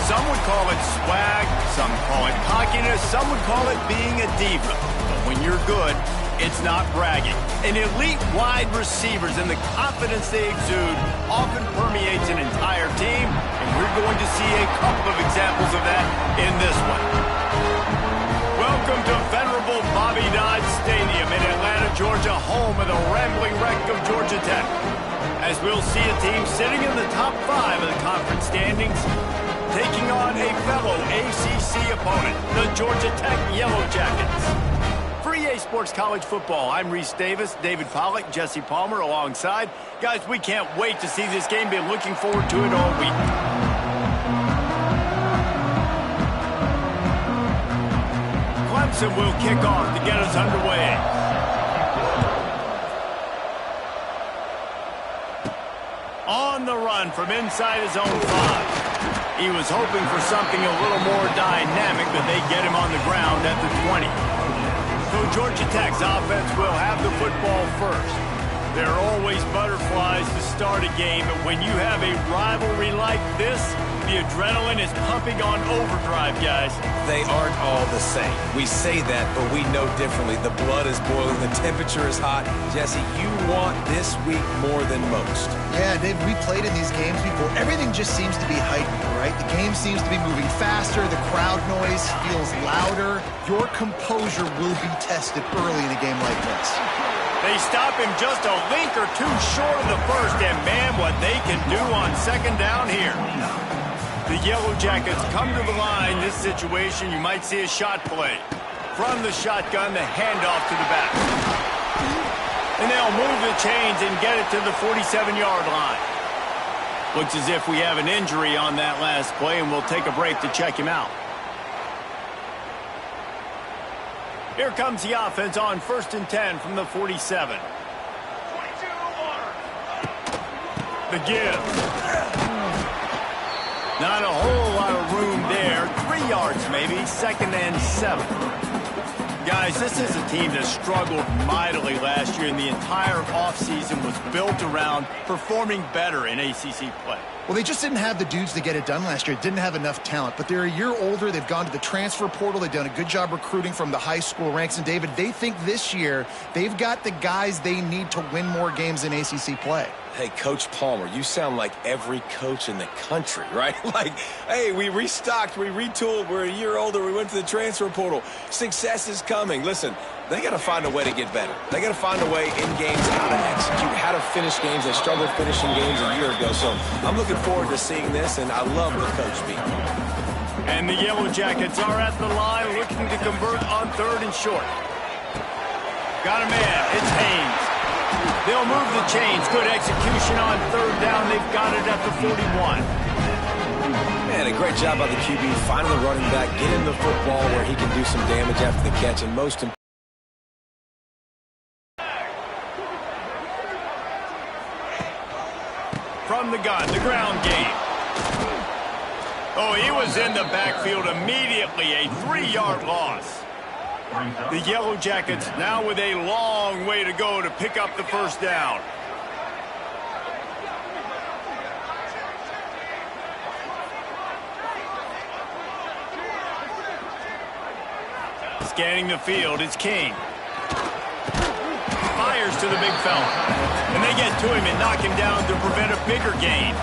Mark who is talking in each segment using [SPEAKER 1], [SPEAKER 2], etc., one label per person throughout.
[SPEAKER 1] Some would call it swag, some call it cockiness, some would call it being a diva. But when you're good, it's not bragging. An elite wide receivers and the confidence they exude often permeates an entire team, and we're going to see a couple of examples of that in this one. Welcome to venerable Bobby Dodd Stadium in Atlanta, Georgia, home of the rambling wreck of Georgia Tech. As we'll see a team sitting in the top 5 of the conference standings, taking on a fellow ACC opponent, the Georgia Tech Yellowjackets. For EA Sports College Football, I'm Reese Davis, David Pollack, Jesse Palmer alongside. Guys, we can't wait to see this game. Been looking forward to it all week. Clemson will kick off to get us underway. On the run from inside his own 5. He was hoping for something a little more dynamic, but they get him on the ground at the 20. So Georgia Tech's offense will have the football first. There are always butterflies to start a game, but when you have a rivalry like this, the adrenaline is pumping on overdrive, guys.
[SPEAKER 2] They aren't all the same. We say that, but we know differently. The blood is boiling. The temperature is hot. Jesse, you want this week more than most.
[SPEAKER 3] Yeah, Dave, we played in these games before. Everything just seems to be heightened, right? The game seems to be moving faster. The crowd noise feels louder. Your composure will be tested early in a game like this.
[SPEAKER 1] They stop him just a link or two short of the first, and man, what they can do on second down here. The Yellowjackets come to the line. This situation, you might see a shot play. From the shotgun, the handoff to the back. And they'll move the chains and get it to the 47-yard line. Looks as if we have an injury on that last play, and we'll take a break to check him out. Here comes the offense on 1st and 10 from the 47. The give. Not a whole lot of room there. 3 yards maybe. 2nd and 7. Guys, this is a team that struggled mightily last year, and the entire offseason was built around performing better in ACC play.
[SPEAKER 3] Well, they just didn't have the dudes to get it done last year. Didn't have enough talent, but they're a year older. They've gone to the transfer portal. They've done a good job recruiting from the high school ranks. And, David, they think this year they've got the guys they need to win more games in ACC play.
[SPEAKER 2] Hey, Coach Palmer, you sound like every coach in the country, right? Like, hey, we restocked, we retooled, we're a year older, we went to the transfer portal. Success is coming. Listen, they got to find a way to get better. They got to find a way in games how to execute, how to finish games. They struggled finishing games a year ago. So I'm looking forward to seeing this, and I love the coach beat.
[SPEAKER 1] And the Yellowjackets are at the line looking to convert on 3rd and short. Got a man. It's Haynes. They'll move the chains. Good execution on 3rd down. They've got it at the 41.
[SPEAKER 2] Man, a great job by the QB, finding the running back, getting the football where he can do some damage after the catch, and most important.
[SPEAKER 1] From the gun, the ground game. Oh, he was in the backfield immediately. A 3-yard loss. The Yellowjackets now with a long way to go to pick up the 1st down. Scanning the field, it's King. Fires to the big fella. And they get to him and knock him down to prevent a bigger gain.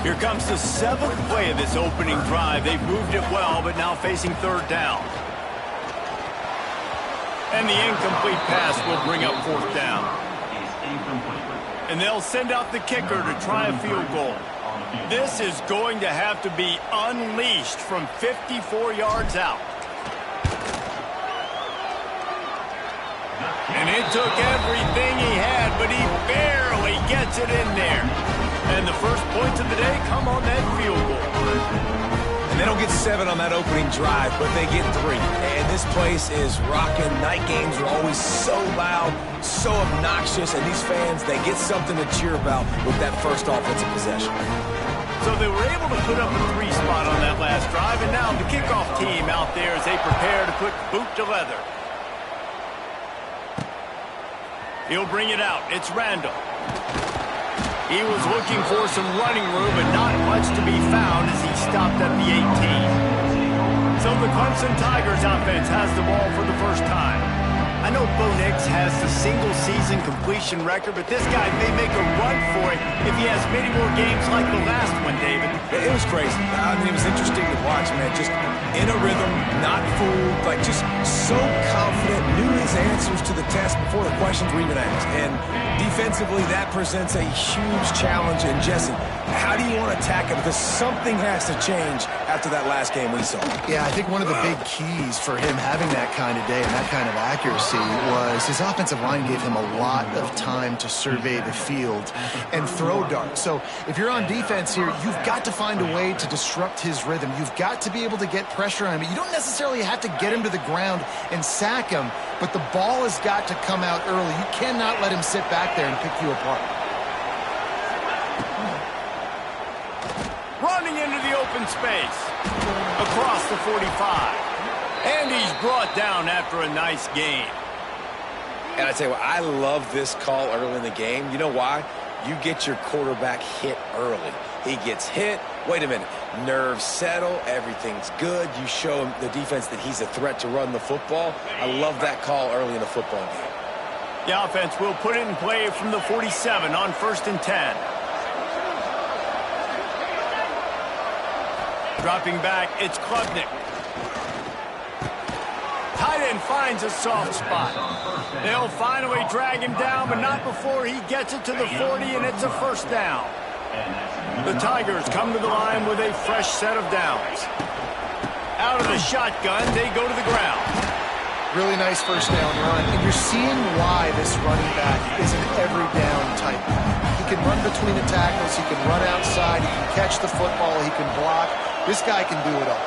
[SPEAKER 1] Here comes the 7th play of this opening drive. They've moved it well, but now facing 3rd down. And the incomplete pass will bring up 4th down. And they'll send out the kicker to try a field goal. This is going to have to be unleashed from 54 yards out. And it took everything he had, but he barely gets it in there. And the first points of the day come on that field goal.
[SPEAKER 2] They don't get 7 on that opening drive, but they get 3. And this place is rocking. Night games are always so loud, so obnoxious, and these fans, they get something to cheer about with that first offensive possession.
[SPEAKER 1] So they were able to put up a 3 spot on that last drive, and now the kickoff team out there as they prepare to put boot to leather. He'll bring it out. It's Randall. He was looking for some running room, but not much to be found as he stopped at the 18. So the Clemson Tigers offense has the ball for the first time. I know Bo Nix has the single-season completion record, but this guy may make a run for it if he has many more games like the last one, David.
[SPEAKER 2] It was crazy. I mean, it was interesting to watch, man. Just in a rhythm, not fooled, like just so confident, knew his answers to the test before the questions were even asked. And defensively, that presents a huge challenge. And Jesse, how do you want to attack it? Because something has to change after that last game we saw.
[SPEAKER 3] Yeah, I think one of the big keys for him having that kind of day and that kind of accuracy was his offensive line gave him a lot of time to survey the field and throw darts. So if you're on defense here, you've got to find a way to disrupt his rhythm. You've got to be able to get pressure on him. You don't necessarily have to get him to the ground and sack him, but the ball has got to come out early. You cannot let him sit back there and pick you apart.
[SPEAKER 1] Running into the open space. Across the 45. And he's brought down after a nice gain.
[SPEAKER 2] And I tell you what, I love this call early in the game. You know why? You get your quarterback hit early. He gets hit. Wait a minute. Nerves settle. Everything's good. You show him, the defense, that he's a threat to run the football. I love that call early in the football game.
[SPEAKER 1] The offense will put it in play from the 47 on 1st and 10. Dropping back, it's Klubnik. Tight end finds a soft spot. They'll finally drag him down, but not before he gets it to the 40, and it's a first down. The Tigers come to the line with a fresh set of downs. Out of the shotgun, they go to the ground.
[SPEAKER 3] Really nice first down run. And you're seeing why this running back is an every down type. He can run between the tackles. He can run outside. He can catch the football. He can block. This guy can do it all.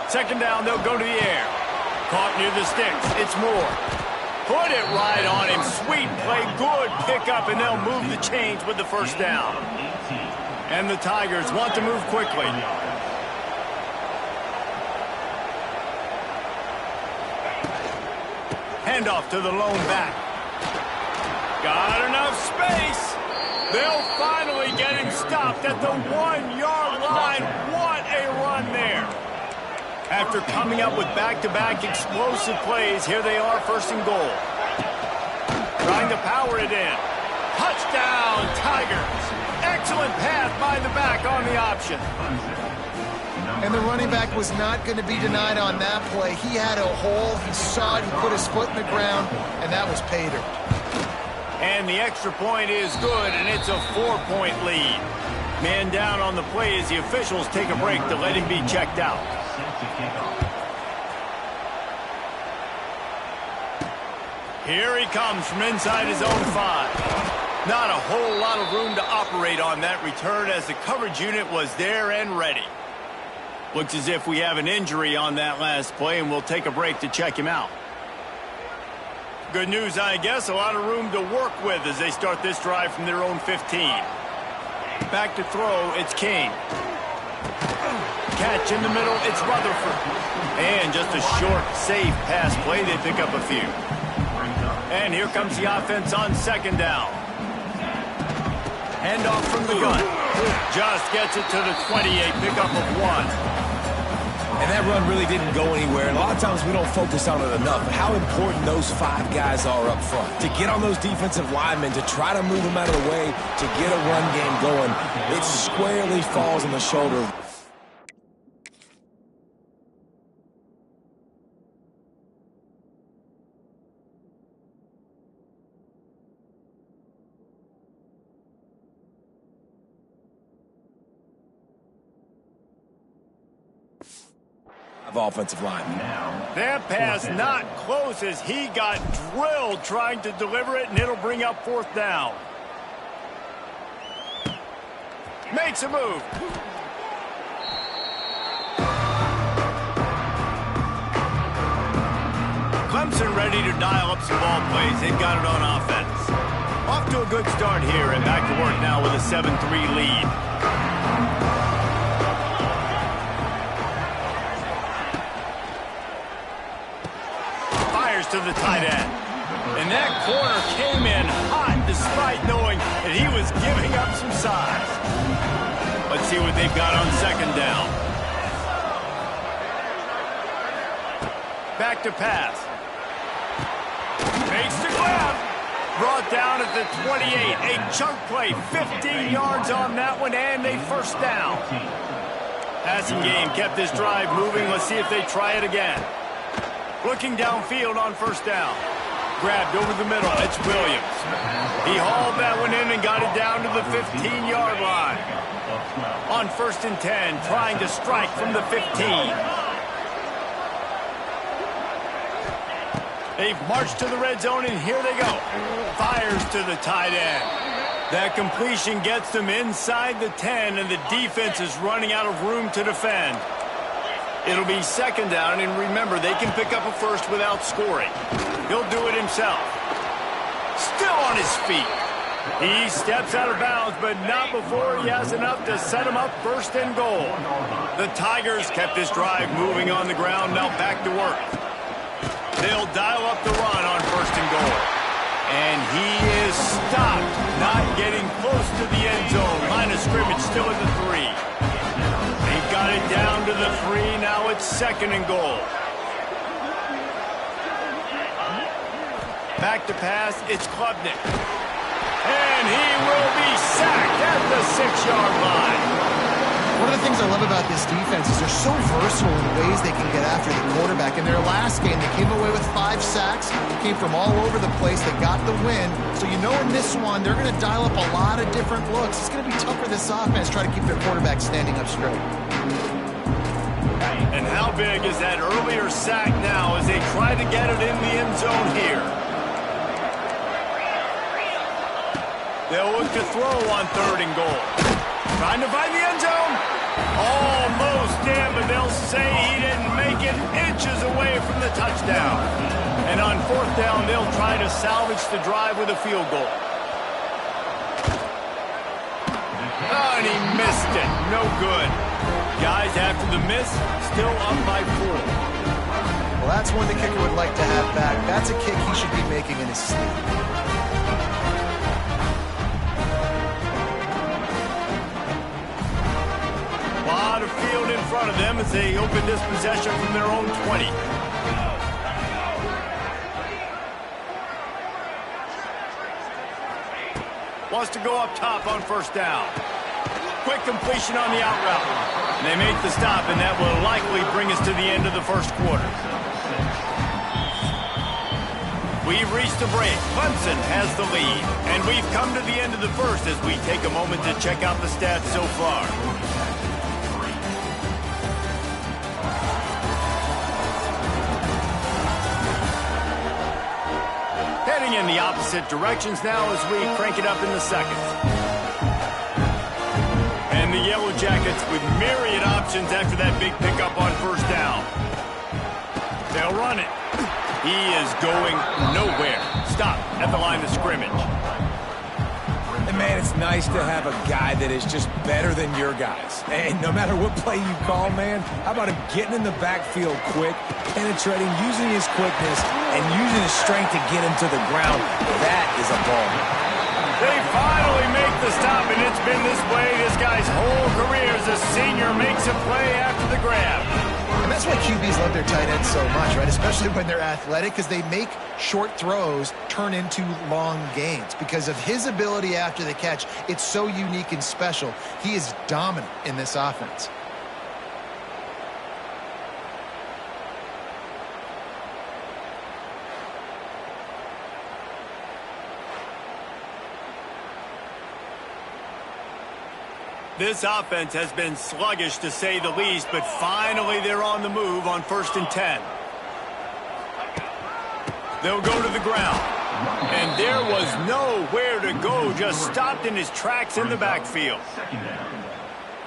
[SPEAKER 1] Second down, they'll go to the air. Caught near the sticks. It's Moore. Put it right on him. Sweet play. Good pickup, and they'll move the chains with the first down. And the Tigers want to move quickly. Handoff to the lone back. Got enough space. They'll finally get him stopped at the 1-yard line. What a run there. After coming up with back-to-back explosive plays, here they are, 1st and goal. Trying to power it in. Touchdown, Tigers. Excellent pass by the back on the option.
[SPEAKER 3] And the running back was not going to be denied on that play. He had a hole. He saw it. He put his foot in the ground, and that was pay dirt.
[SPEAKER 1] And the extra point is good, and it's a 4-point lead. Man down on the play as the officials take a break to let him be checked out. Here he comes from inside his own 5. Not a whole lot of room to operate on that return as the coverage unit was there and ready. Looks as if we have an injury on that last play, and we'll take a break to check him out. Good news, I guess. A lot of room to work with as they start this drive from their own 15. Back to throw, it's King. Catch in the middle, it's Rutherford. And just a short, safe pass play, they pick up a few. And here comes the offense on 2nd down. Handoff from the gun. Just gets it to the 28, pickup of 1.
[SPEAKER 2] And that run really didn't go anywhere. And a lot of times we don't focus on it enough. But how important those 5 guys are up front. To get on those defensive linemen, to try to move them out of the way, to get a run game going, it squarely falls on the shoulder. Offensive line.
[SPEAKER 1] That pass not close as he got drilled trying to deliver it, and it'll bring up 4th down. Makes a move. Clemson ready to dial up some ball plays. They've got it on offense. Off to a good start here and back to work now with a 7-3 lead. To the tight end. And that corner Let's see what they've got on second down. Back to pass. Makes the grab. Brought down at the 28. A chunk play. 15 yards on that one and a first down. Passing game kept this drive moving. Let's see if they try it again. Looking downfield on first down. Grabbed over the middle. It's Williams. He hauled that one in and got it down to the 15-yard line. On first and 10, trying to strike from the 15. They've marched to the red zone, and here they go. Fires to the tight end. That completion gets them inside the 10, and the defense is running out of room to defend. It'll be second down, and remember, they can pick up a first without scoring. He'll do it himself. Still on his feet. He steps out of bounds, but not before he has enough to set him up first and goal. The Tigers kept this drive moving on the ground, now back to work. They'll dial up the run on first and goal. And he is stopped, not getting close to the end zone. Line of scrimmage still at the 3. They've got it down to the 3. Now it's second and goal. Back to pass, it's Klubnik. And he will be sacked at the 6-yard line.
[SPEAKER 3] One of the things I love about this defense is they're so versatile in ways they can get after the quarterback. In their last game, they came away with 5 sacks, came from all over the place. They got the win. So you know in this one, they're going to dial up a lot of different looks. It's going to be tough for this offense, try to keep their quarterback standing up straight.
[SPEAKER 1] And how big is that earlier sack now as they try to get it in the end zone here? They'll look to throw on third and goal. Trying to find the end zone. Almost in, but they'll say he didn't make it, inches away from the touchdown. And on fourth down, they'll try to salvage the drive with a field goal. Oh, and he missed it. No good. Guys, after the miss, still up by 4.
[SPEAKER 3] Well, that's one the kicker would like to have back. That's a kick he should be making in his sleep.
[SPEAKER 1] A lot of field in front of them as they open this possession from their own 20. Wants to go up top on first down. Quick completion on the out route. They make the stop, and that will likely bring us to the end of the first quarter. We've reached a break. Clemson has the lead. And we've come to the end of the first as we take a moment to check out the stats so far. Heading in the opposite directions now as we crank it up in the second. And the Yellowjackets with myriad options after that big pickup on first down. They'll run it. He is going nowhere. Stop at the line of scrimmage.
[SPEAKER 2] And, man, it's nice to have a guy that is just better than your guys. And no matter what play you call, man, how about him getting in the backfield quick, penetrating, using his quickness, and using his strength to get him to the ground. That is a ball.
[SPEAKER 1] They finally make the stop, and it's been this way this guy's whole career as a senior makes a play after the grab.
[SPEAKER 3] And that's why QBs love their tight ends so much, right? Especially when they're athletic, because they make short throws turn into long gains. Because of his ability after the catch, it's so unique and special. He is dominant in this offense.
[SPEAKER 1] This offense has been sluggish to say the least, but finally they're on the move on first and 10. They'll go to the ground. And there was nowhere to go, just stopped in his tracks in the backfield.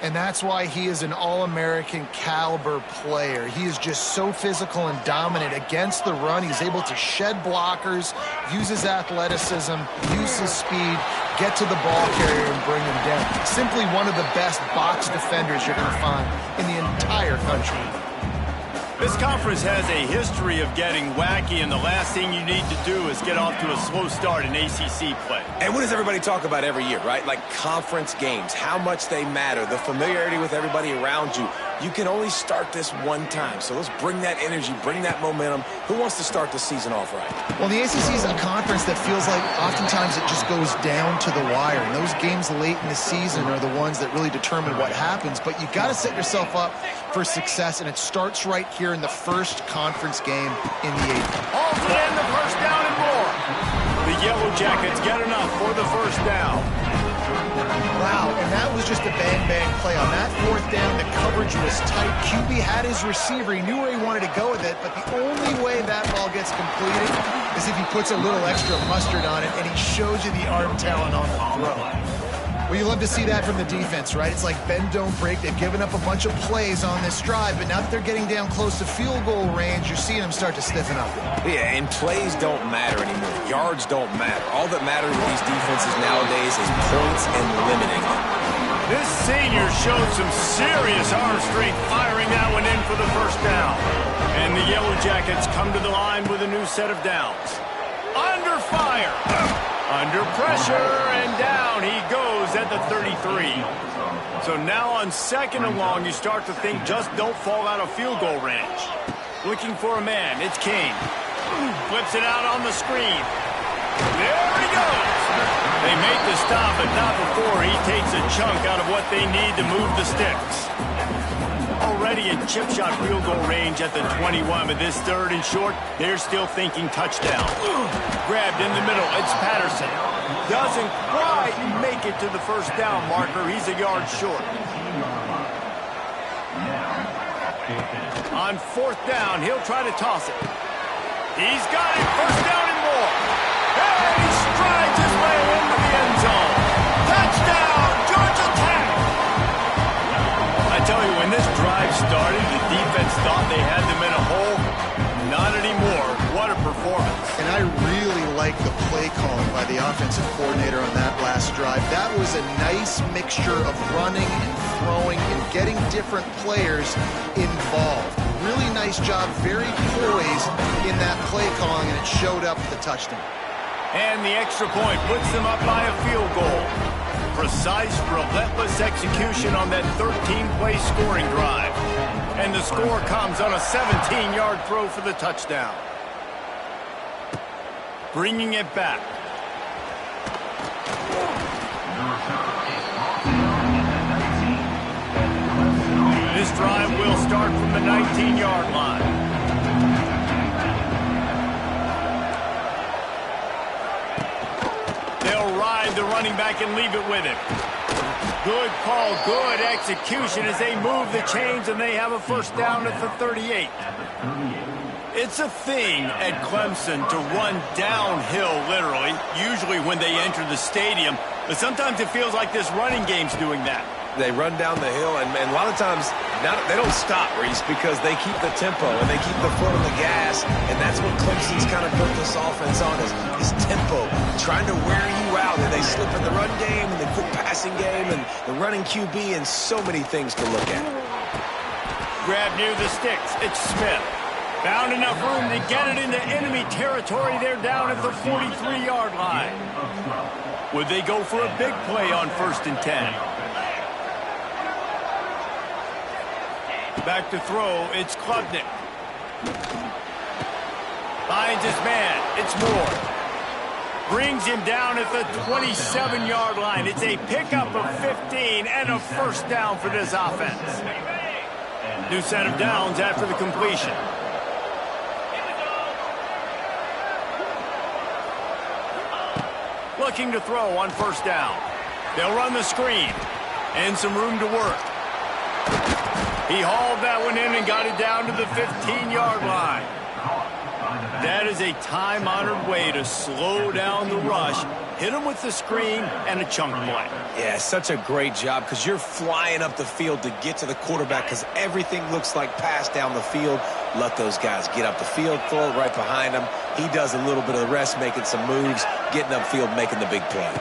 [SPEAKER 3] And that's why he is an All-American caliber player. He is just so physical and dominant against the run. He's able to shed blockers, use his athleticism, use his speed, get to the ball carrier and bring him down. Simply one of the best box defenders you're going to find in the entire country.
[SPEAKER 1] This conference has a history of getting wacky, and the last thing you need to do is get off to a slow start in ACC play.
[SPEAKER 2] And what does everybody talk about every year, right? Like conference games, how much they matter, the familiarity with everybody around you. You can only start this one time, so let's bring that energy, bring that momentum. Who wants to start the season off right?
[SPEAKER 3] Well, the ACC is a conference that feels like oftentimes it just goes down to the wire, and those games late in the season are the ones that really determine what happens. But you got to set yourself up for success, and it starts right here in the first conference game in the 8th.
[SPEAKER 1] Hauls it in, the first down and more. The Yellowjackets get enough for the first down.
[SPEAKER 3] Wow, and that was just a bang-bang play. On that 4th down, the coverage was tight. QB had his receiver. He knew where he wanted to go with it, but the only way that ball gets completed is if he puts a little extra mustard on it, and he shows you the arm talent on the throw. Well, you love to see that from the defense, right? It's like bend, don't break. They've given up a bunch of plays on this drive, but now that they're getting down close to field goal range, you're seeing them start to stiffen up.
[SPEAKER 2] Yeah, and plays don't matter anymore. Yards don't matter. All that matters with these defenses nowadays is points and limiting them.
[SPEAKER 1] This senior showed some serious arm strength firing that one in for the first down. And the Yellowjackets come to the line with a new set of downs. Under fire. Under pressure, and down he goes at the 33. So now on 2nd and long, you start to think just don't fall out of field goal range. Looking for a man, it's King. Flips it out on the screen. There he goes. They make the stop, but not before he takes a chunk out of what they need to move the sticks. Already in chip shot field goal range at the 21, but this 3rd and short, they're still thinking touchdown. Grabbed in the middle, it's Patterson. Doesn't quite make it to the first down marker. He's a yard short. On 4th down, he'll try to toss it. He's got it, first down and more. And he strides his way into the end zone. Touchdown, Georgia Tech! I tell you, when this drive started, the defense thought they had them in a hole. Not anymore. What a performance.
[SPEAKER 3] And I really like the play calling by the offensive coordinator on that last drive. That was a nice mixture of running and throwing and getting different players involved. Really nice job, very poised in that play calling, and it showed up for the touchdown.
[SPEAKER 1] And the extra point puts them up by a field goal. Precise, relentless execution on that 13-play scoring drive. And the score comes on a 17-yard throw for the touchdown. Bringing it back. This drive will start from the 19-yard line. They'll ride the running back and leave it with him. Good call, good execution as they move the chains, and they have a first down at the 38. It's a thing at Clemson to run downhill, literally, usually when they enter the stadium. But sometimes it feels like this running game's doing that.
[SPEAKER 2] They run down the hill, and a lot of times they don't stop, Reese, because they keep the tempo and they keep the foot on the gas, and that's what Clemson's kind of built this offense on is tempo, trying to wear you out. And they slip in the run game and the quick passing game and the running QB, and so many things to look at.
[SPEAKER 1] Grab near the sticks. It's Smith. Found enough room to get it into enemy territory. They're down at the 43-yard line. Would they go for a big play on 1st and 10? Back to throw, it's Klubnik. Finds his man, it's Moore. Brings him down at the 27-yard line. It's a pickup of 15 and a first down for this offense. New set of downs after the completion. Looking to throw on first down. They'll run the screen and some room to work. He hauled that one in and got it down to the 15-yard line. That is a time-honored way to slow down the rush, hit him with the screen, and a chunk play.
[SPEAKER 2] Yeah, such a great job because you're flying up the field to get to the quarterback because everything looks like pass down the field. Let those guys get up the field, throw it right behind him. He does a little bit of the rest, making some moves, getting upfield, making the big play.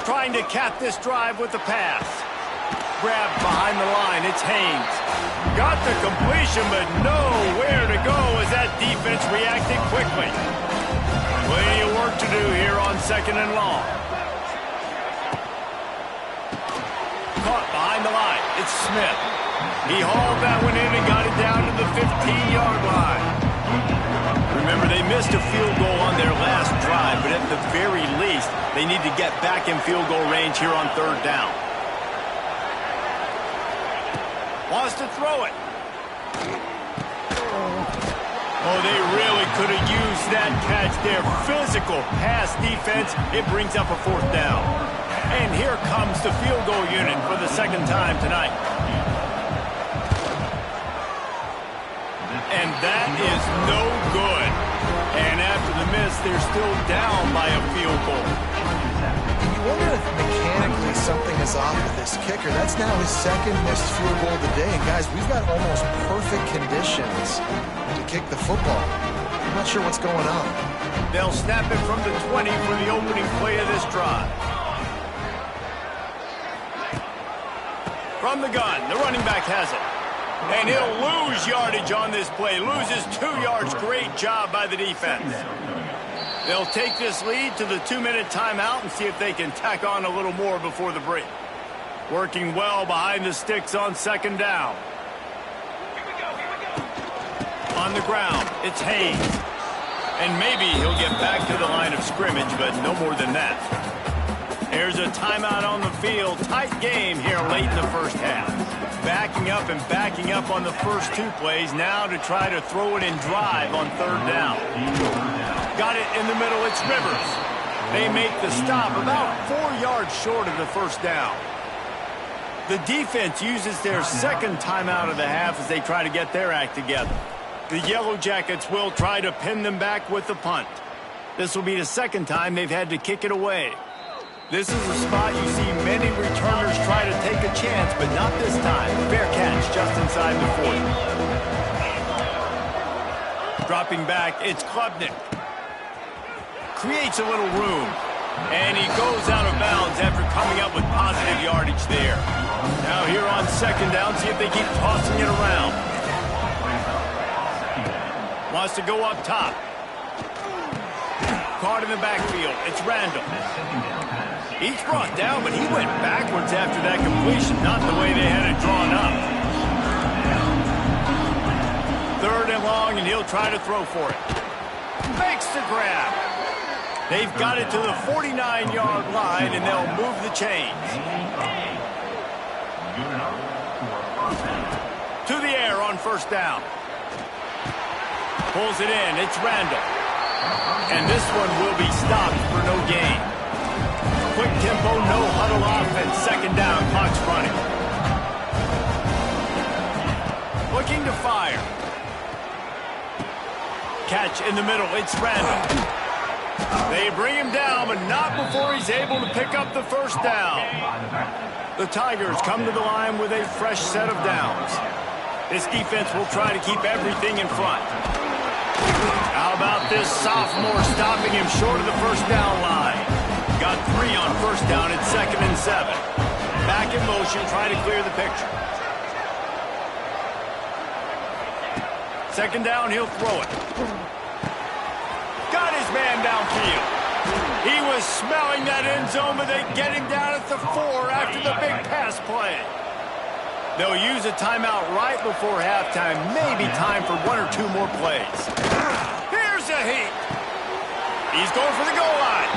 [SPEAKER 1] Trying to cap this drive with the pass. Grabbed behind the line. It's Haynes. Got the completion, but nowhere to go as that defense reacted quickly. Plenty of work to do here on 2nd and long. Caught behind the line. It's Smith. He hauled that one in and got it down to the 15-yard line. Remember, they missed a field goal on their last drive, but at the very least, they need to get back in field goal range here on 3rd down. Wants to throw it. Oh, they really could have used that catch there. Physical pass defense. It brings up a 4th down. And here comes the field goal unit for the 2nd time tonight. And that is no good. And after the miss, they're still down by a field goal.
[SPEAKER 3] You wonder if mechanically something is off with this kicker. That's now his 2nd missed field goal of the day. And guys, we've got almost perfect conditions to kick the football. I'm not sure what's going on.
[SPEAKER 1] They'll snap it from the 20 for the opening play of this drive. From the gun, the running back has it. And he'll lose yardage on this play. Loses 2 yards. Great job by the defense. They'll take this lead to the 2-minute timeout and see if they can tack on a little more before the break. Working well behind the sticks on 2nd down. On the ground, it's Haynes. And maybe he'll get back to the line of scrimmage, but no more than that. There's a timeout on the field. Tight game here late in the 1st half. Backing up and backing up on the first 2 plays now to try to throw it and drive on 3rd down. Got it in the middle. It's Rivers. They make the stop about 4 yards short of the 1st down. The defense uses their 2nd timeout of the half as they try to get their act together. The Yellowjackets will try to pin them back with the punt. This will be the 2nd time they've had to kick it away. This is a spot you see many returners try to take a chance, but not this time. Fair catch just inside the 40. Dropping back, it's Klubnik. Creates a little room. And he goes out of bounds after coming up with positive yardage there. Now here on 2nd down, see if they keep tossing it around. Wants to go up top. Caught in the backfield. It's Randall. He's brought down, but he went backwards after that completion, not the way they had it drawn up. 3rd and long, and he'll try to throw for it. Makes the grab. They've got it to the 49-yard line, and they'll move the chains. To the air on 1st down. Pulls it in. It's Randall. And this one will be stopped for no gain. Quick tempo, no huddle offense. 2nd down, clock's running. Looking to fire. Catch in the middle, it's Randall. They bring him down, but not before he's able to pick up the 1st down. The Tigers come to the line with a fresh set of downs. This defense will try to keep everything in front. How about this sophomore stopping him short of the 1st down line? Got 3 on 1st down at 2nd and 7. Back in motion, trying to clear the picture. 2nd down, he'll throw it. Got his man downfield. He was smelling that end zone, but they get him down at the 4 after the big pass play. They'll use a timeout right before halftime. Maybe time for 1 or 2 more plays. Here's a heat. He's going for the goal line.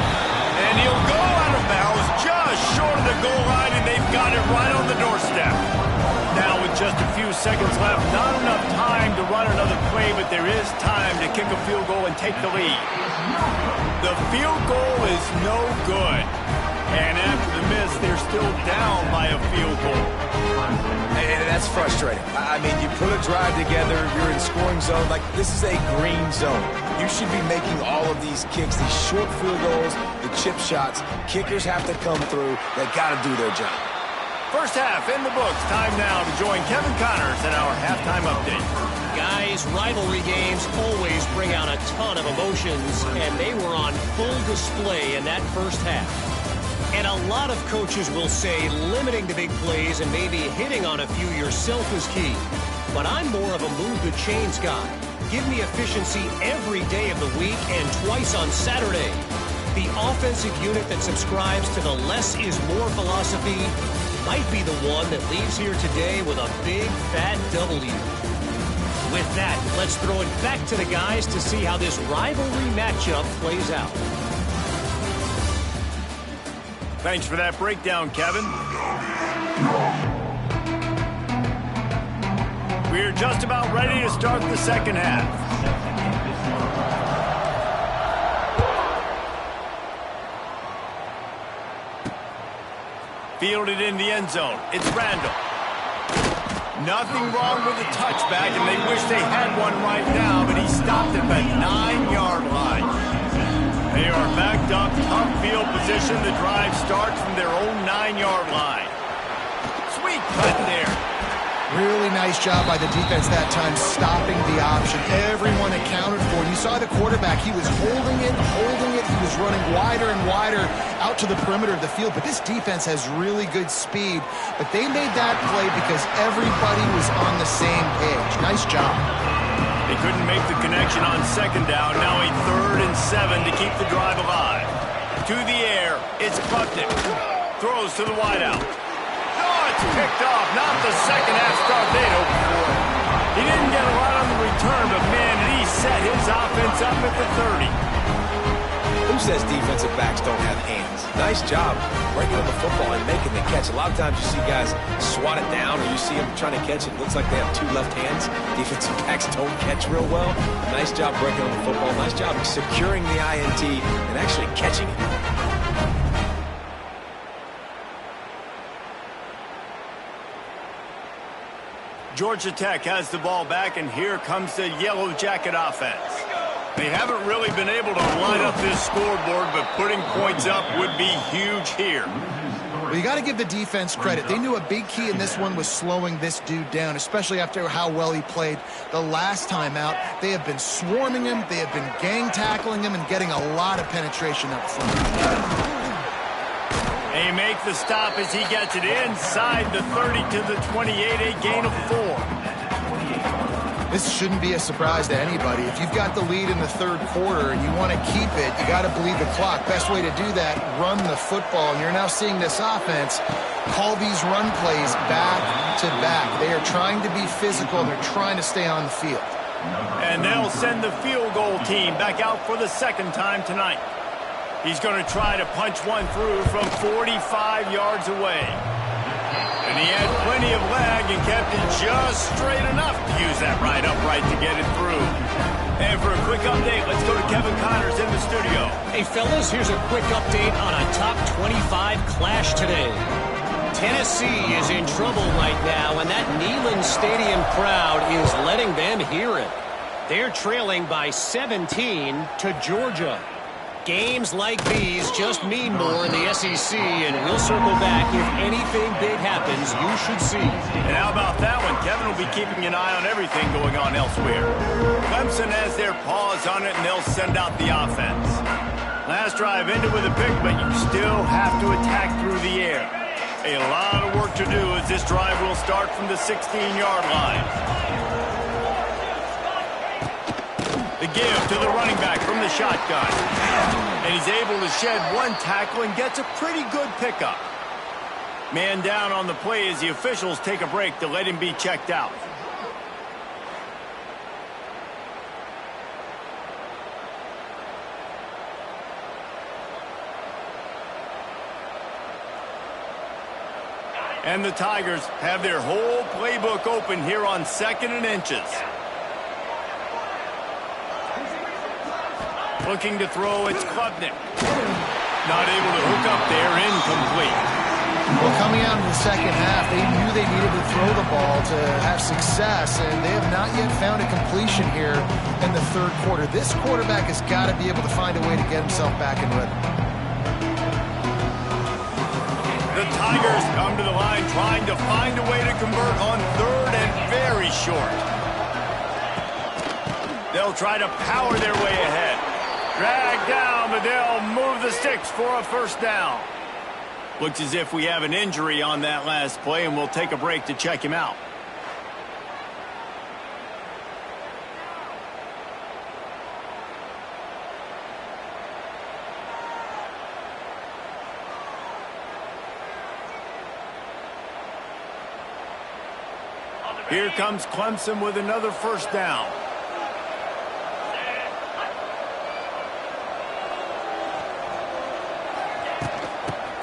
[SPEAKER 1] And he'll go out of bounds just short of the goal line, and they've got it right on the doorstep. Now with just a few seconds left, not enough time to run another play, but there is time to kick a field goal and take the lead. The field goal is no good. And after the miss, they're still down by a field goal.
[SPEAKER 2] And that's frustrating. I mean, you put a drive together, you're in scoring zone. Like, this is a green zone. You should be making all of these kicks, these short field goals, the chip shots. Kickers have to come through. They got to do their job.
[SPEAKER 1] First half in the books. Time now to join Kevin Connors in our halftime update.
[SPEAKER 4] Guys, rivalry games always bring out a ton of emotions, and they were on full display in that first half. And a lot of coaches will say limiting the big plays and maybe hitting on a few yourself is key. But I'm more of a move the chains guy. Give me efficiency every day of the week and twice on Saturday. The offensive unit that subscribes to the less is more philosophy might be the one that leaves here today with a big fat W. With that, let's throw it back to the guys to see how this rivalry matchup plays out.
[SPEAKER 1] Thanks for that breakdown, Kevin. We're just about ready to start the second half. Fielded in the end zone. It's Randall. Nothing wrong with the touchback, and they wish they had one right now, but he stopped at the 9-yard line. They are backed up, tough field position. The drive starts from their own 9-yard line. Sweet cut there.
[SPEAKER 3] Really nice job by the defense that time, stopping the option. Everyone accounted for it. You saw the quarterback. He was holding it. He was running wider and wider out to the perimeter of the field. But this defense has really good speed. But they made that play because everybody was on the same page. Nice job.
[SPEAKER 1] They couldn't make the connection on second down. Now a 3rd and 7 to keep the drive alive. To the air, it's Klubnik. Throws to the wideout. Oh, it's picked off. Not the second half start they'd hoped for. He didn't get a lot on the return, but man, he set his offense up at the 30.
[SPEAKER 2] Who says defensive backs don't have hands? Nice job breaking up the football and making the catch. A lot of times you see guys swat it down, or you see them trying to catch it. It looks like they have 2 left hands. Defensive backs don't catch real well. Nice job breaking up the football. Nice job securing the INT and actually catching it.
[SPEAKER 1] Georgia Tech has the ball back, and here comes the Yellow Jacket offense. They haven't really been able to line up this scoreboard, but putting points up would be huge here.
[SPEAKER 3] Well, you got to give the defense credit. They knew a big key in this one was slowing this dude down, especially after how well he played the last time out. They have been swarming him. They have been gang tackling him and getting a lot of penetration up front.
[SPEAKER 1] They make the stop as he gets it inside the 30 to the 28, a gain of 4.
[SPEAKER 3] This shouldn't be a surprise to anybody. If you've got the lead in the 3rd quarter and you want to keep it, you got to bleed the clock. Best way to do that, run the football. And you're now seeing this offense call these run plays back to back. They are trying to be physical. They're trying to stay on the field.
[SPEAKER 1] And they'll send the field goal team back out for the 2nd time tonight. He's going to try to punch one through from 45 yards away. And he had plenty of leg and kept it just straight enough to use that right upright to get it through. And for a quick update, let's go to Kevin Connors in the studio.
[SPEAKER 4] Hey, fellas, here's a quick update on a top 25 clash today. Tennessee is in trouble right now, and that Neyland Stadium crowd is letting them hear it. They're trailing by 17 to Georgia. Games like these just mean more in the SEC, and we'll circle back. If anything big happens, you should see.
[SPEAKER 1] And how about that one? Kevin will be keeping an eye on everything going on elsewhere. Clemson has their paws on it, and they'll send out the offense. Last drive ended with a pick, but you still have to attack through the air. A lot of work to do as this drive will start from the 16-yard line. The give to the running back from the shotgun. And he's able to shed one tackle and gets a pretty good pickup. Man down on the play as the officials take a break to let him be checked out. And the Tigers have their whole playbook open here on 2nd and inches. Looking to throw, it's Klubnik. Not able to hook up there, incomplete.
[SPEAKER 3] Well, coming out in the second half, they knew they needed to throw the ball to have success, and they have not yet found a completion here in the 3rd quarter. This quarterback has got to be able to find a way to get himself back in rhythm.
[SPEAKER 1] The Tigers come to the line trying to find a way to convert on 3rd and very short. They'll try to power their way ahead. Drag down, but they'll move the sticks for a 1st down. Looks as if we have an injury on that last play, and we'll take a break to check him out. Here comes Clemson with another first down.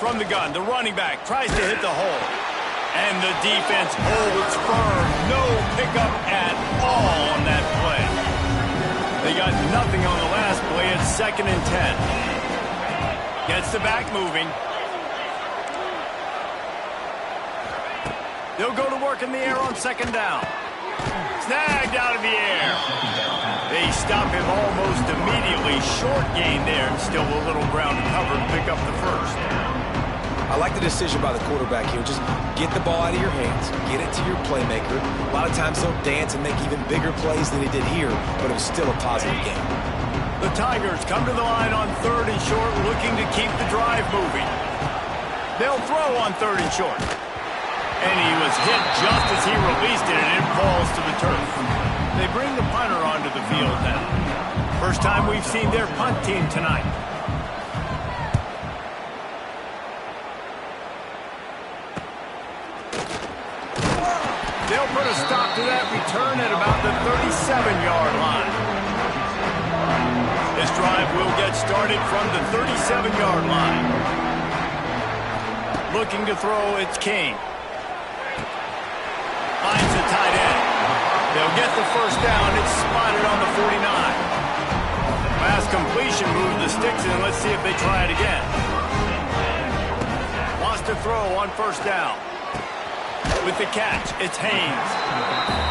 [SPEAKER 1] From the gun, the running back tries to hit the hole. And the defense holds firm. No pickup at all on that play. They got nothing on the last play. It's 2nd and 10. Gets the back moving. They'll go to work in the air on 2nd down. Snagged out of the air. They stop him almost immediately. Short gain there, and still a little ground to cover to pick up the first.
[SPEAKER 2] I like the decision by the quarterback here. Just get the ball out of your hands, get it to your playmaker. A lot of times he'll dance and make even bigger plays than he did here, but it was still a positive game.
[SPEAKER 1] The Tigers come to the line on 3rd and short, looking to keep the drive moving. They'll throw on 3rd and short. And he was hit just as he released it, and it falls to the turf. They bring the punter onto the field now. First time we've seen their punt team tonight. They'll put a stop to that return at about the 37-yard line. This drive will get started from the 37-yard line. Looking to throw, it's King. Finds the tight end. They'll get the first down. It's spotted on the 49. Last completion moved the sticks in. Let's see if they try it again. Wants to throw on 1st down. With the catch, it's Haynes.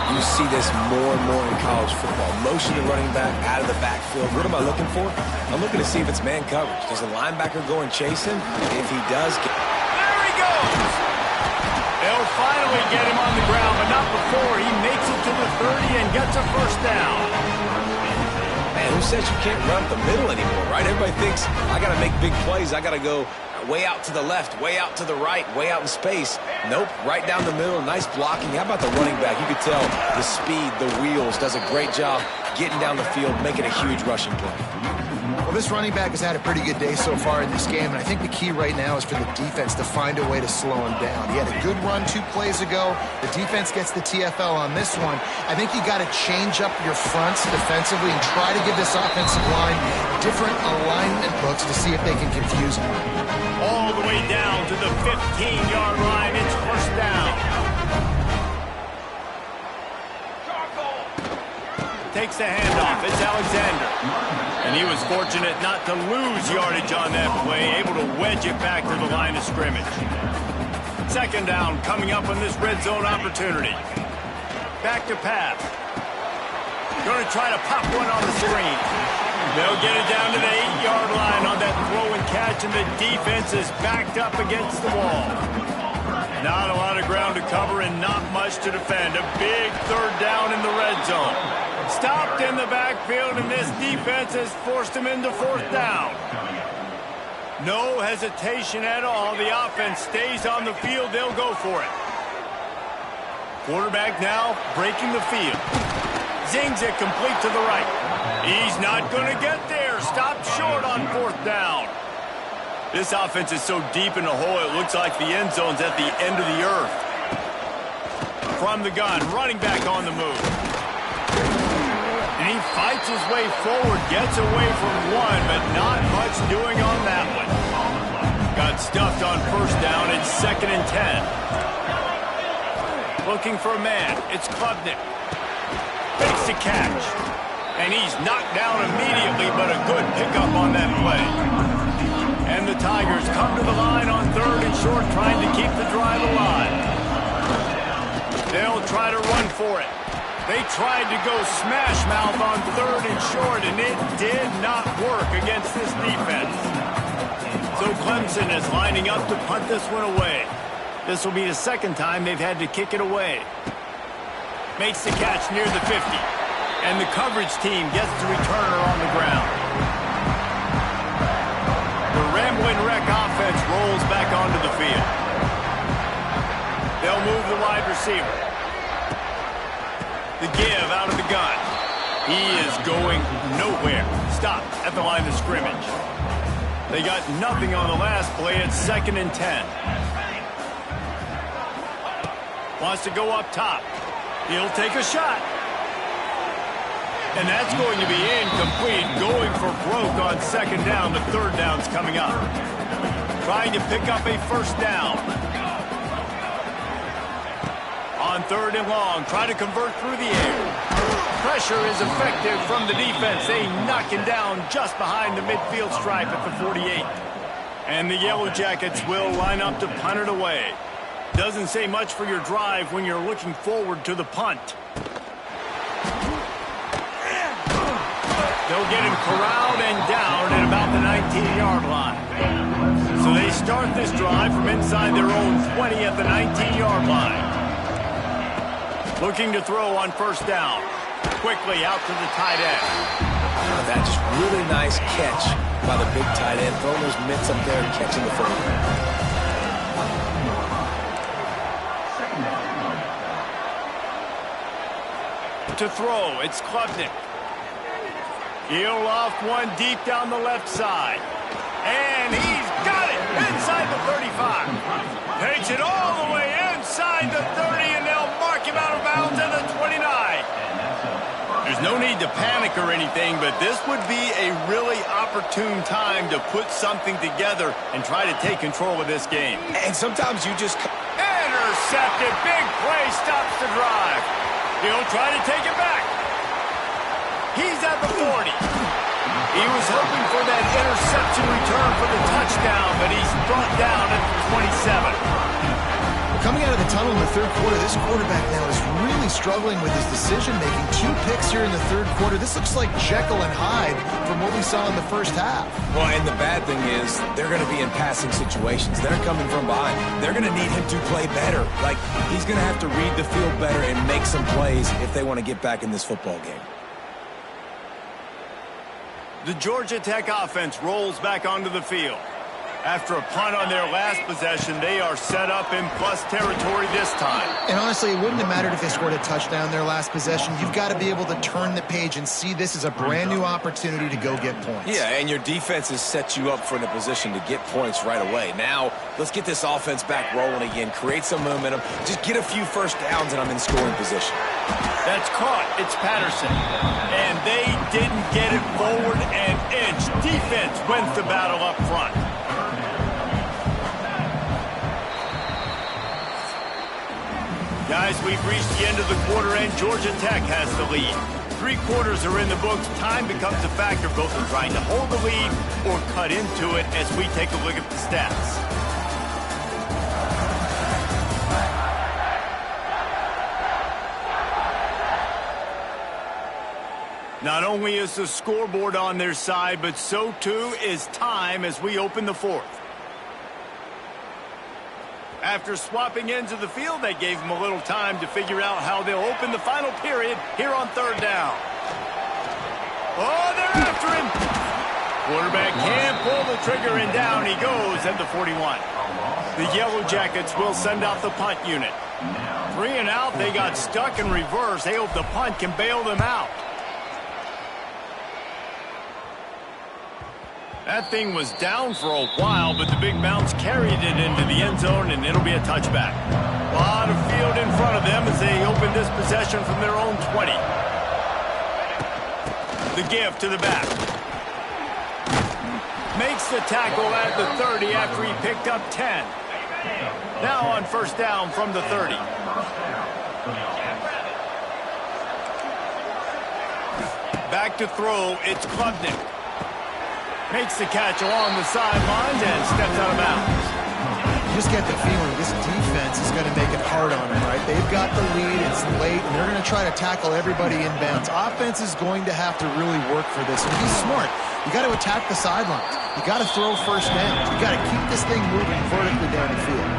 [SPEAKER 2] You see this more and more in college football. Motion the running back out of the backfield. What am I looking for? I'm looking to see if it's man coverage. Does the linebacker go and chase him? If he does...
[SPEAKER 1] There he goes! They'll finally get him on the ground, but not before he makes it to the 30 and gets a first down.
[SPEAKER 2] Man, who says you can't run up the middle anymore, right? Everybody thinks, I got to make big plays. I got to go way out to the left, way out to the right, way out in space. Nope, right down the middle. Nice blocking. How about the running back? You could tell the speed, the wheels, does a great job getting down the field, making a huge rushing play.
[SPEAKER 3] Well, this running back has had a pretty good day so far in this game, and I think the key right now is for the defense to find a way to slow him down. He had a good run 2 plays ago. The defense gets the TFL on this one. I think you got to change up your fronts defensively and try to give this offensive line different alignment looks to see if they can confuse him.
[SPEAKER 1] All the way down to the 15-yard line. It's first down. Takes the handoff. It's Alexander. And he was fortunate not to lose yardage on that play, able to wedge it back to the line of scrimmage. 2nd down coming up on this red zone opportunity. Back to pass. Going to try to pop one on the screen. They'll get it down to the 8-yard line on that throw and catch, and the defense is backed up against the wall. Not a lot of ground to cover and not much to defend. A big 3rd down in the red zone. Stopped in the backfield, and this defense has forced him into 4th down. No hesitation at all. The offense stays on the field. They'll go for it. Quarterback now breaking the field. Zings it complete to the right. He's not going to get there. Stopped short on 4th down. This offense is so deep in the hole, it looks like the end zone's at the end of the earth. From the gun, running back on the move. And he fights his way forward, gets away from one, but not much doing on that one. Got stuffed on 1st down. It's 2nd and 10. Looking for a man. It's Klubnik. Makes the catch. And he's knocked down immediately, but a good pickup on that play. And the Tigers come to the line on 3rd and short, trying to keep the drive alive. They'll try to run for it. They tried to go smash mouth on 3rd and short, and it did not work against this defense. So Clemson is lining up to punt this one away. This will be the 2nd time they've had to kick it away. Makes the catch near the 50. And the coverage team gets the returner on the ground. The Rambling Wreck offense offense rolls back onto the field. They'll move the wide receiver. The give out of the gun. He is going nowhere. Stop at the line of scrimmage. They got nothing on the last play. It's 2nd and 10. Wants to go up top. He'll take a shot. And that's going to be incomplete. Going for broke on 2nd down. The 3rd down's coming up. Trying to pick up a 1st down. On 3rd and long, try to convert through the air. Pressure is effective from the defense. They knock him down just behind the midfield stripe at the 48. And the Yellowjackets will line up to punt it away. Doesn't say much for your drive when you're looking forward to the punt. They'll get him corralled and down at about the 19-yard line. So they start this drive from inside their own 20 at the 19-yard line. Looking to throw on 1st down. Quickly out to the tight end.
[SPEAKER 2] That just really nice catch by the big tight end. Throwing those mitts up there and catching the football.
[SPEAKER 1] To throw, it's Klubnik. He'll loft one deep down the left side. And he's got it inside the 35. Takes it all the way inside the 30, and they'll mark him out of bounds at the 29. There's no need to panic or anything, but this would be a really opportune time to put something together and try to take control of this game.
[SPEAKER 2] And sometimes you just...
[SPEAKER 1] Intercepted. Big play stops the drive. He'll try to take it back. He's at the 40. He was hoping for that interception return for the touchdown, but he's brought down at the 27.
[SPEAKER 3] Coming out of the tunnel in the 3rd quarter, this quarterback now is really struggling with his decision-making. 2 picks here in the 3rd quarter. This looks like Jekyll and Hyde from what we saw in the 1st half.
[SPEAKER 2] Well, and the bad thing is they're going to be in passing situations. They're coming from behind. They're going to need him to play better. Like, he's going to have to read the field better and make some plays if they want to get back in this football game.
[SPEAKER 1] The Georgia Tech offense rolls back onto the field. After a punt on their last possession, they are set up in plus territory this time.
[SPEAKER 3] And honestly, it wouldn't have mattered if they scored a touchdown their last possession. You've got to be able to turn the page and see this as a brand new opportunity to go get points.
[SPEAKER 2] Yeah, and your defense has set you up for the position to get points right away. Now, let's get this offense back rolling again, create some momentum, just get a few 1st downs, and I'm in scoring position.
[SPEAKER 1] That's caught. It's Patterson. And they didn't get it forward an inch. Defense wins the battle up front. Guys, we've reached the end of the quarter, and Georgia Tech has the lead. 3 quarters are in the books. Time becomes a factor both in trying to hold the lead or cut into it as we take a look at the stats. Not only is the scoreboard on their side, but so too is time as we open the 4th. After swapping ends of the field, they gave them a little time to figure out how they'll open the final period here on 3rd down. Oh, they're after him. Quarterback can't pull the trigger, and down he goes at the 41. The Yellowjackets will send out the punt unit. 3 and out, they got stuck in reverse. They hope the punt can bail them out. That thing was down for a while, but the big bounce carried it into the end zone, and it'll be a touchback. A lot of field in front of them as they open this possession from their own 20. The give to the back. Makes the tackle at the 30 after he picked up 10. Now on 1st down from the 30. Back to throw, it's Klubnik. Makes the catch along the sidelines and steps out of bounds.
[SPEAKER 3] You just get the feeling this defense is going to make it hard on them, right? They've got the lead, it's late, and they're going to try to tackle everybody inbounds. Offense is going to have to really work for this. And be smart. You got to attack the sidelines. You got to throw 1st down. You got to keep this thing moving vertically down the field.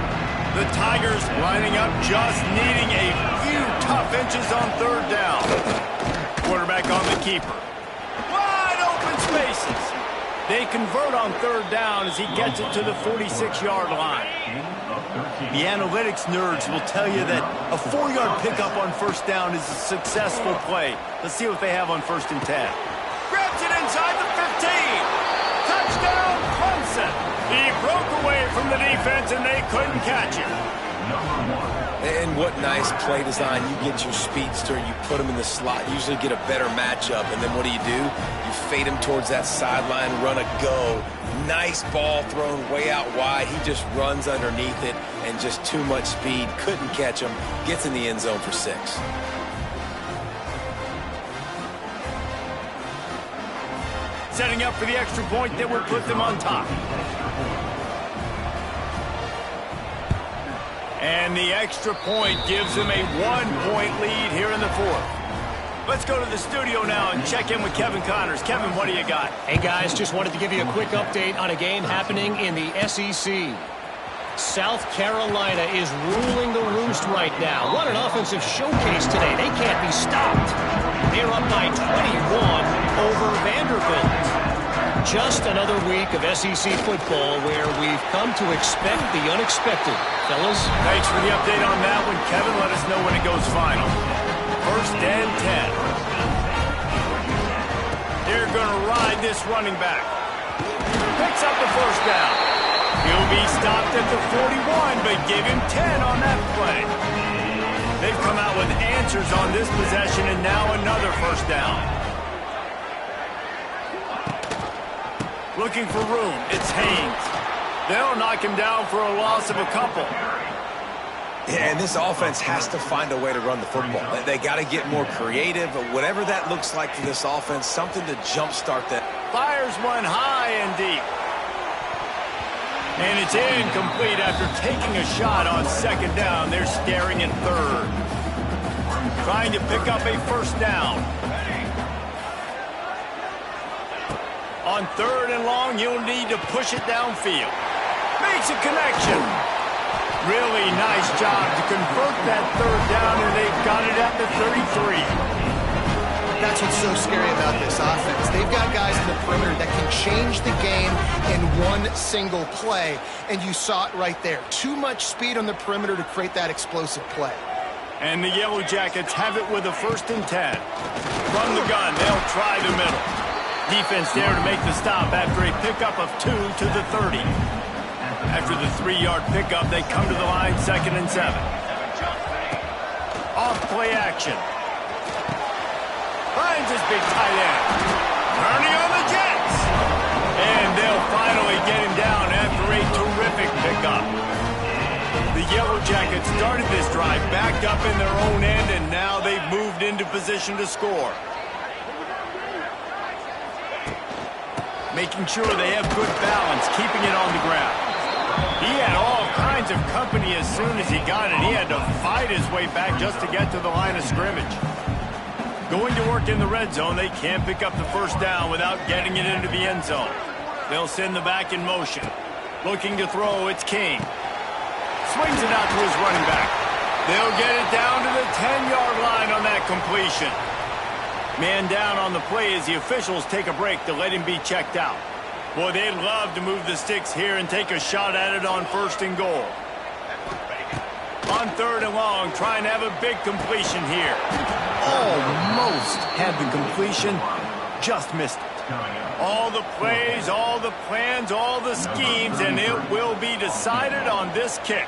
[SPEAKER 1] The Tigers lining up, just needing a few tough inches on 3rd down. Quarterback on the keeper. Wide open spaces. They convert on third down as he gets it to the 46-yard line. The analytics nerds will tell you that a 4-yard pickup on first down is a successful play. Let's see what they have on 1st and 10. Grabs it inside the 15. Touchdown, Clemson. He broke away from the defense, and they couldn't catch him.
[SPEAKER 2] And what nice play design. You get your speedster, you put him in the slot, usually get a better matchup, and then what do? You fade him towards that sideline, run a go. Nice ball thrown way out wide. He just runs underneath it, and just too much speed. Couldn't catch him. Gets in the end zone for 6.
[SPEAKER 1] Setting up for the extra point that would put them on top. And the extra point gives them a 1-point lead here in the 4th. Let's go to the studio now and check in with Kevin Connors. Kevin, what do you got?
[SPEAKER 4] Hey, guys, just wanted to give you a quick update on a game happening in the SEC. South Carolina is ruling the roost right now. What an offensive showcase today. They can't be stopped. They're up by 21 over Vanderbilt. Just another week of SEC football where we've come to expect the unexpected. Fellas?
[SPEAKER 1] Thanks for the update on that one, Kevin. Let us know when it goes final. 1st and 10. They're going to ride this running back. Picks up the 1st down. He'll be stopped at the 41, but give him 10 on that play. They've come out with answers on this possession, and now another 1st down. Looking for room. It's Haynes. They'll knock him down for a loss of a couple.
[SPEAKER 2] Yeah, and this offense has to find a way to run the football. They got to get more creative, but whatever that looks like for this offense, something to jumpstart that.
[SPEAKER 1] Fires one high and deep. And it's incomplete after taking a shot on 2nd down. They're staring at 3rd. Trying to pick up a 1st down. On 3rd and long, you'll need to push it downfield. Makes a connection. Really nice job to convert that 3rd down, and they've got it at the 33.
[SPEAKER 3] That's what's so scary about this offense. They've got guys in the perimeter that can change the game in one single play, and you saw it right there. Too much speed on the perimeter to create that explosive play.
[SPEAKER 1] And the Yellowjackets have it with a 1st and 10. From the gun, they'll try the middle. Defense there to make the stop after a pickup of 2 to the 30. After the 3-yard pickup, they come to the line 2nd and 7. Off play action. Finds his big tight end. Turning on the Jets. And they'll finally get him down after a terrific pickup. The Yellowjackets started this drive backed up in their own end, and now they've moved into position to score. Making sure they have good balance, keeping it on the ground. He had all kinds of company as soon as he got it. He had to fight his way back just to get to the line of scrimmage. Going to work in the red zone, they can't pick up the 1st down without getting it into the end zone. They'll send the back in motion. Looking to throw, it's King. Swings it out to his running back. They'll get it down to the 10-yard line on that completion. Man down on the play as the officials take a break to let him be checked out. Boy, they'd love to move the sticks here and take a shot at it on 1st and goal. On 3rd and long, trying to have a big completion here. Almost had the completion, just missed it. All the plays, all the plans, all the schemes, and it will be decided on this kick.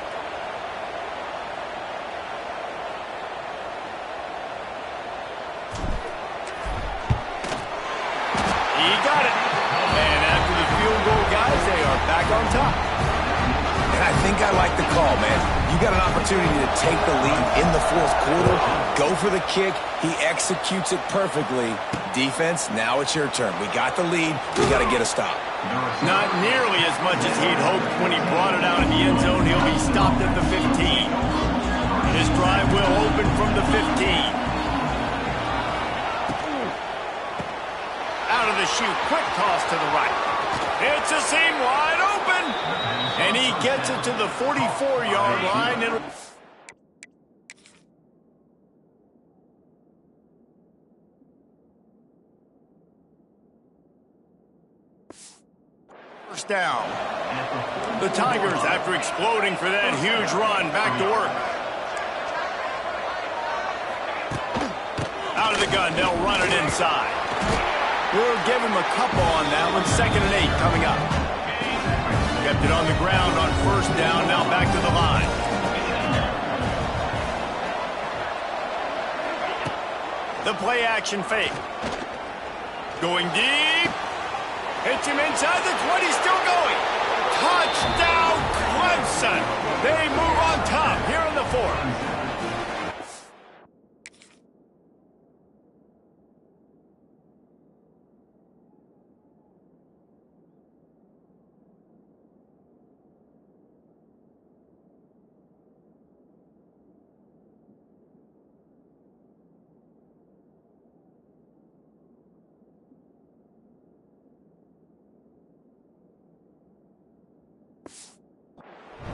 [SPEAKER 1] He got it. And after the field goal, guys, they are back on top.
[SPEAKER 2] And I think I like the call, man. You got an opportunity to take the lead in the 4th quarter. Go for the kick. He executes it perfectly. Defense, now it's your turn. We got the lead. We got to get a stop.
[SPEAKER 1] Not nearly as much as he'd hoped when he brought it out in the end zone. He'll be stopped at the 15. His drive will open from the 15. Out of the chute, quick toss to the right. It's a seam wide open. And he gets it to the 44-yard line. first down. The Tigers, after exploding for that huge run, back to work. Out of the gun, they'll run it inside. We'll give him a couple on that one. 2nd and 8 coming up. Kept it on the ground on first down. Now back to the line. The play action fake. Going deep. Hits him inside the 20. Still going. Touchdown, Clemson. They move on top here in the 4th.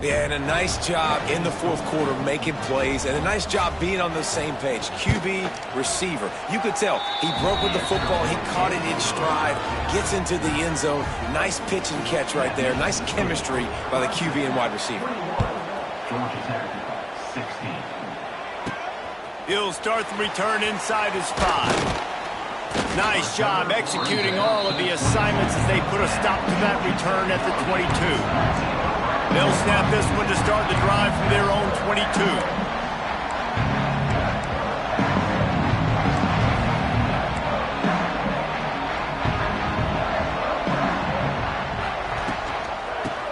[SPEAKER 2] Yeah, and a nice job in the 4th quarter making plays, and a nice job being on the same page. QB, receiver. You could tell he broke with the football. He caught it in stride, gets into the end zone. Nice pitch and catch right there. Nice chemistry by the QB and wide receiver.
[SPEAKER 1] He'll start the return inside his 5. Nice job executing all of the assignments as they put a stop to that return at the 22. They'll snap this one to start the drive from their own 22.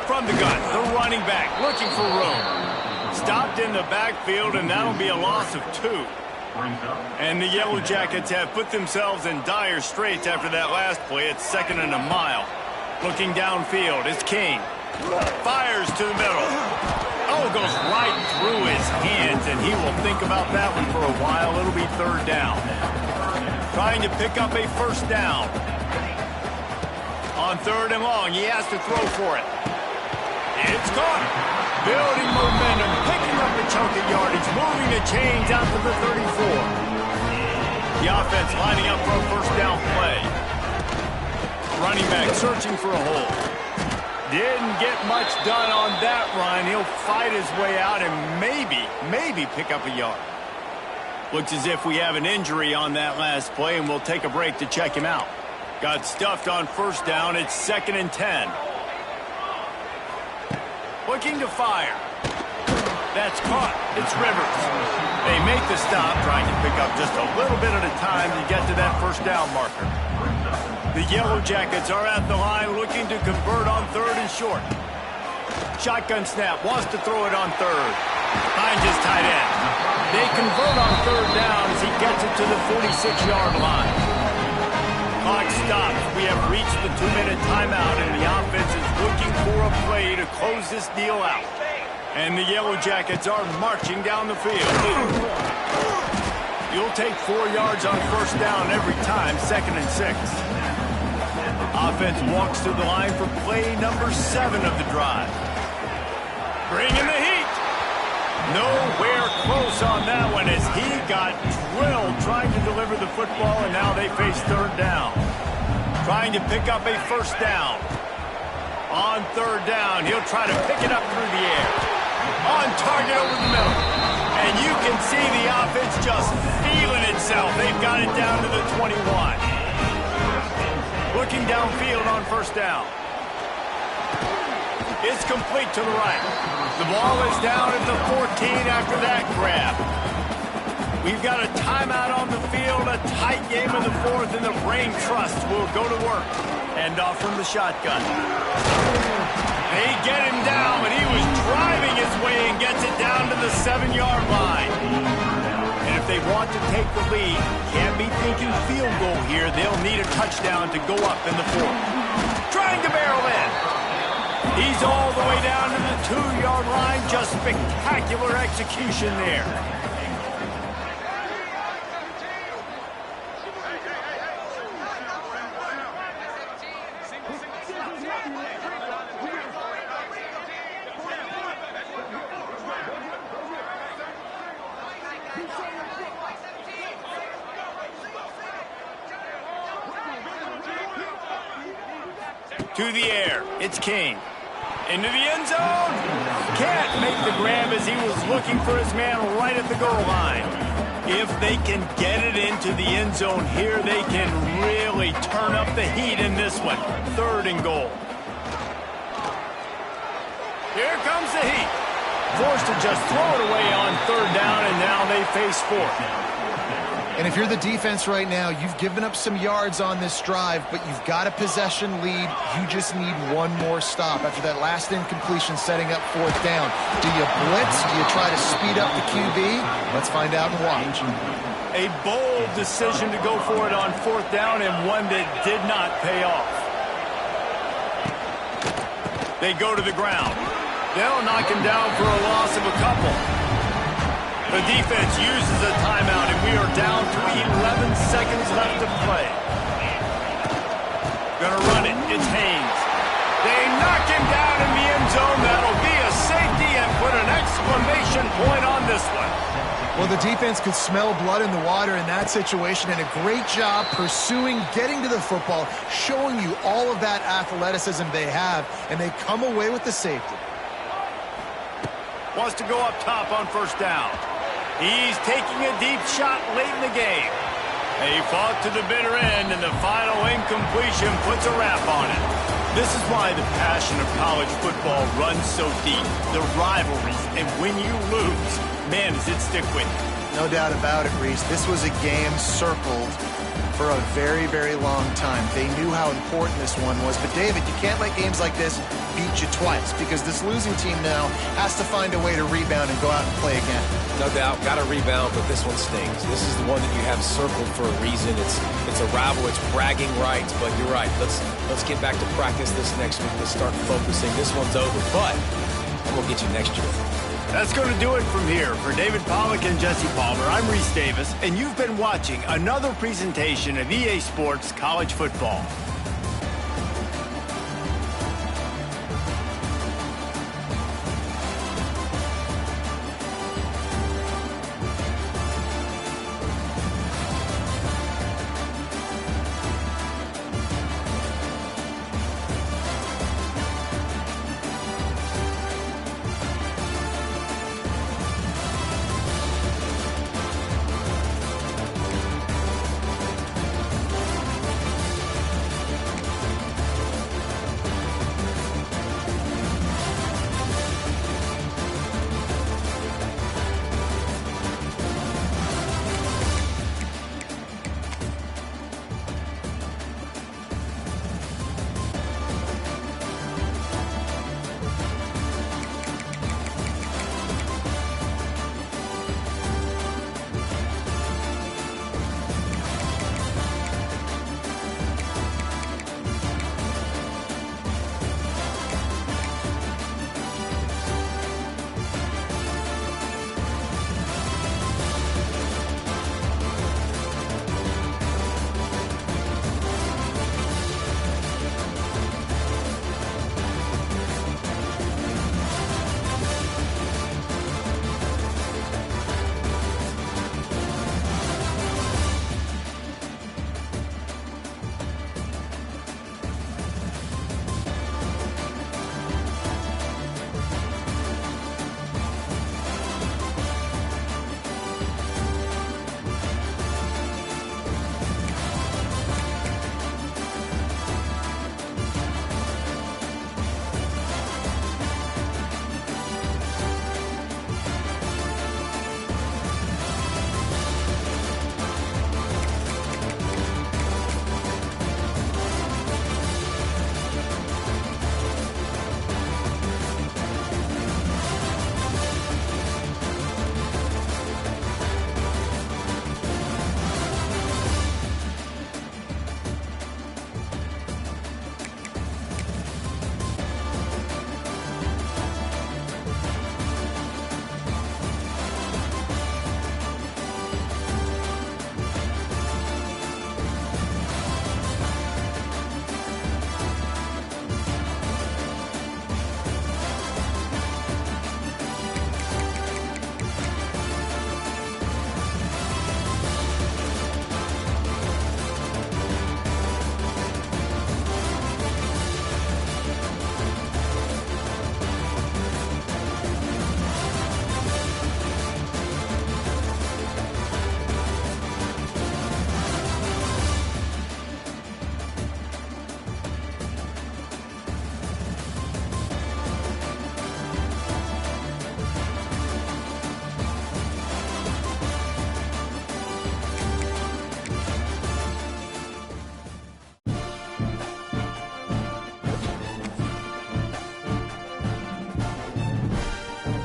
[SPEAKER 1] From the gun, the running back looking for room. Stopped in the backfield, and that'll be a loss of 2. And the Yellowjackets have put themselves in dire straits after that last play. It's 2nd and a mile. Looking downfield, it's King. Fires to the middle. Oh, goes right through his hands, and he will think about that one for a while. It'll be 3rd down. Trying to pick up a first down. On 3rd and long, he has to throw for it. It's caught. Building momentum, picking up a chunk of yardage, moving the chains out to the 34. The offense lining up for a first down play. Running back searching for a hole. Didn't get much done on that run. He'll fight his way out and maybe pick up a yard. Looks as if we have an injury on that last play, and we'll take a break to check him out. Got stuffed on first down. It's 2nd and 10. Looking to fire. That's caught. It's Rivers. They make the stop, trying to pick up just a little bit at a time to get to that first down marker. The Yellowjackets are at the line looking to convert on 3rd and short. Shotgun snap, wants to throw it on 3rd. Finds his tight end. They convert on 3rd down as he gets it to the 46-yard line. Clock stops. We have reached the 2-minute timeout, and the offense is looking for a play to close this deal out. And the Yellowjackets are marching down the field. You'll take 4 yards on first down every time, 2nd and 6. Offense walks to the line for play number 7 of the drive. Bringing the heat. Nowhere close on that one as he got drilled trying to deliver the football, and now they face 3rd down. Trying to pick up a first down. On 3rd down, he'll try to pick it up through the air. On target over the middle. And you can see the offense just feeling itself. They've got it down to the 21. Looking downfield on first down. It's complete to the right. The ball is down at the 14 after that grab. We've got a timeout on the field, a tight game in the 4th, and the Brain Trust will go to work. End off from the shotgun. They get him down, but he was driving his way and gets it down to the 7-yard line. And if they want to take the lead, can't be thinking field goal here. They'll need a touchdown to go up in the 4th. Trying to barrel in. He's all the way down to the 2-yard line. Just spectacular execution there. To the air. It's King. Into the end zone. Can't make the grab as he was looking for his man right at the goal line. If they can get it into the end zone here, they can really turn up the heat in this one. 3rd and goal. Here comes the heat. Forced to just throw it away on 3rd down, and now they face 4th.
[SPEAKER 3] And if you're the defense right now, you've given up some yards on this drive, but you've got a possession lead. You just need one more stop. After that last incompletion setting up 4th down, do you blitz? Do you try to speed up the QB? Let's find out and watch.
[SPEAKER 1] A bold decision to go for it on 4th down, and one that did not pay off. They go to the ground. They'll knock him down for a loss of a couple. The defense uses a timeout, and we are down to 11 seconds left to play. Gonna run it. It's Haynes. They knock him down in the end zone. That'll be a safety and put an exclamation point on this one.
[SPEAKER 3] Well, the defense could smell blood in the water in that situation, and a great job pursuing, getting to the football, showing you all of that athleticism they have, and they come away with the safety.
[SPEAKER 1] Wants to go up top on 1st down. He's taking a deep shot late in the game. He fought to the bitter end, and the final incompletion puts a wrap on it. This is why the passion of college football runs so deep. The rivalries, and when you lose, man, does it stick with you.
[SPEAKER 3] No doubt about it, Reese. This was a game circled for a very, very long time. They knew how important this one was. But, David, you can't let games like this beat you twice, because this losing team now has to find a way to rebound and go out and play again.
[SPEAKER 2] No doubt, got to rebound, but this one stings. This is the one that you have circled for a reason. It's a rival. It's bragging rights, but you're right. Let's get back to practice this next week. Let's start focusing. This one's over, but I'm going to get you next year.
[SPEAKER 1] That's going to do it from here. For David Pollack and Jesse Palmer, I'm Reese Davis, and you've been watching another presentation of EA Sports College Football.